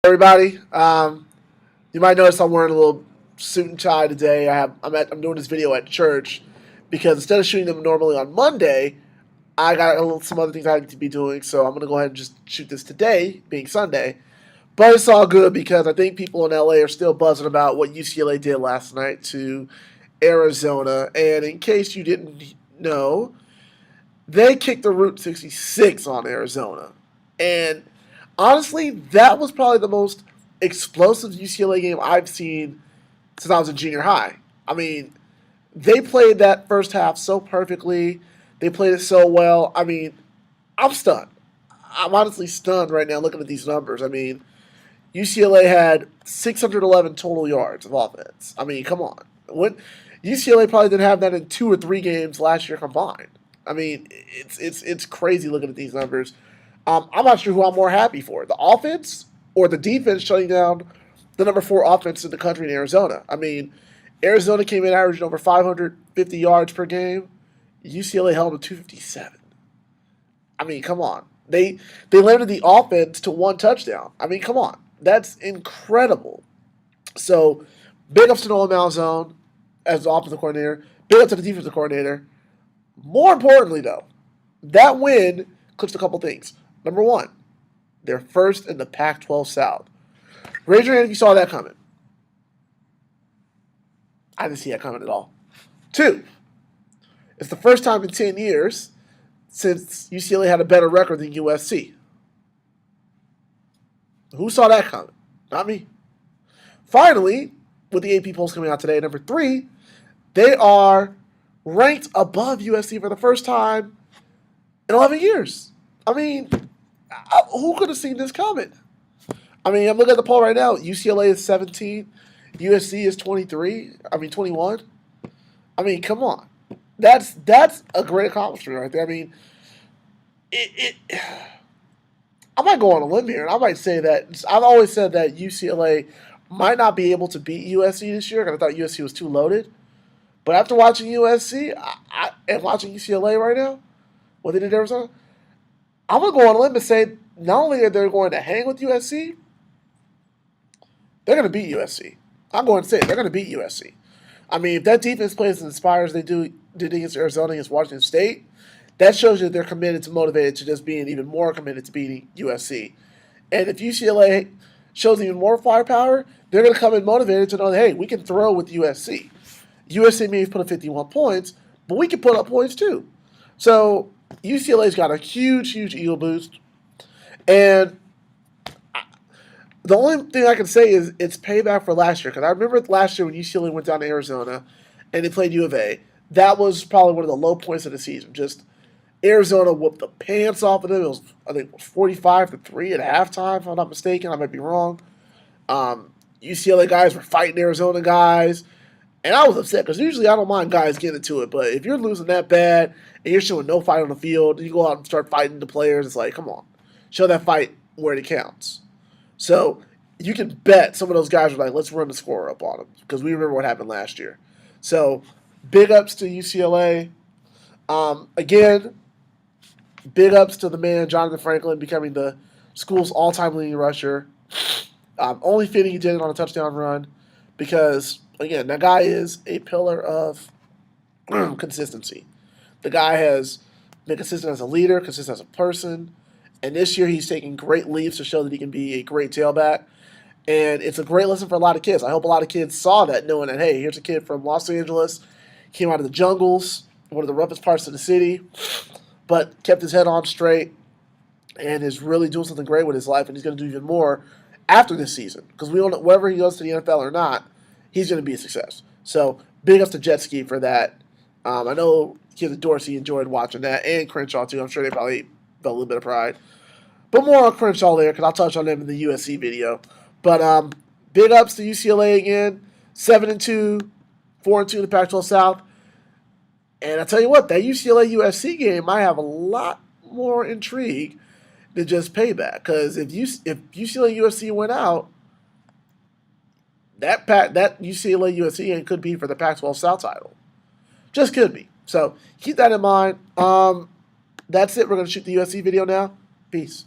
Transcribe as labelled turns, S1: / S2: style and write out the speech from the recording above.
S1: Everybody. You might notice I'm wearing a little suit and tie today. I'm doing this video at church because instead of shooting them normally on Monday, I got some other things I need to be doing. So I'm gonna go ahead and just shoot this today, being Sunday. But it's all good because I think people in LA are still buzzing about what UCLA did last night to Arizona. And in case you didn't know, they kicked the Route 66 on Arizona. And honestly, that was probably the most explosive UCLA game I've seen since I was in junior high. I mean, they played that first half so perfectly. They played it so well. I mean, I'm stunned. I'm honestly stunned right now looking at these numbers. I mean, UCLA had 611 total yards of offense. I mean, come on. UCLA probably didn't have that in 2 or 3 games last year combined. I mean, it's crazy looking at these numbers. I'm not sure who I'm more happy for, the offense or the defense shutting down the number 4 offense in the country in Arizona. I mean, Arizona came in averaging over 550 yards per game. UCLA held to 257. I mean, come on. They limited the offense to 1 touchdown. I mean, come on. That's incredible. So, big ups to Noah Malzone as the offensive coordinator. Big ups to the defensive coordinator. More importantly, though, that win clinched a couple things. Number 1, they're first in the Pac-12 South. Raise your hand if you saw that coming. I didn't see that coming at all. 2, it's the first time in 10 years since UCLA had a better record than USC. Who saw that coming? Not me. Finally, with the AP polls coming out today, number 3, they are ranked above USC for the first time in 11 years. I mean, who could have seen this coming? I mean, I'm looking at the poll right now. UCLA is 17. USC is 21. I mean, come on. That's a great accomplishment right there. I mean, I might go on a limb here, and I might say that I've always said that UCLA might not be able to beat USC this year because I thought USC was too loaded. But after watching USC and watching UCLA right now, what they did in Arizona, I'm going to go on a limb and say not only are they going to hang with USC, they're going to beat USC. I'm going to say it, they're going to beat USC. I mean, if that defense plays as inspired as they did against Arizona, against Washington State, that shows you that they're committed to motivated to just being even more committed to beating USC. And if UCLA shows even more firepower, they're going to come in motivated to know that, hey, we can throw with USC. USC may have put up 51 points, but we can put up points too. So UCLA's got a huge ego boost. And the only thing I can say is it's payback for last year. Because I remember last year when UCLA went down to Arizona and they played U of A, that was probably one of the low points of the season. Just Arizona whooped the pants off of them. I think it was 45-3 at halftime, if I'm not mistaken. I might be wrong. UCLA guys were fighting Arizona guys. And I was upset because usually I don't mind guys getting into it. But if you're losing that bad and you're showing no fight on the field, you go out and start fighting the players, it's like, come on. Show that fight where it counts. So you can bet some of those guys were like, let's run the score up on them. Because we remember what happened last year. So big ups to UCLA. Again, big ups to the man, Jonathan Franklin, becoming the school's all-time leading rusher. Only fitting he did it on a touchdown run because, again, that guy is a pillar of consistency. The guy has been consistent as a leader, consistent as a person, and this year he's taking great leaps to show that he can be a great tailback. And it's a great lesson for a lot of kids. I hope a lot of kids saw that, knowing that, hey, here's a kid from Los Angeles, came out of the jungles, one of the roughest parts of the city, but kept his head on straight and is really doing something great with his life, and he's going to do even more after this season. Because we don't know, whether he goes to the NFL or not, he's going to be a success. So big ups to Jet Ski for that. I know kids at Dorsey enjoyed watching that, and Crenshaw too. I'm sure they probably felt a little bit of pride. But more on Crenshaw there, because I'll touch on them in the USC video. But big ups to UCLA again. 7-2, 4-2 in the Pac-12 South. And I tell you what, that UCLA-USC game might have a lot more intrigue than just payback. Because if UCLA-USC went out, that UCLA-USC game could be for the Pac-12 South title. Just could be. So keep that in mind. That's it. We're going to shoot the USC video now. Peace.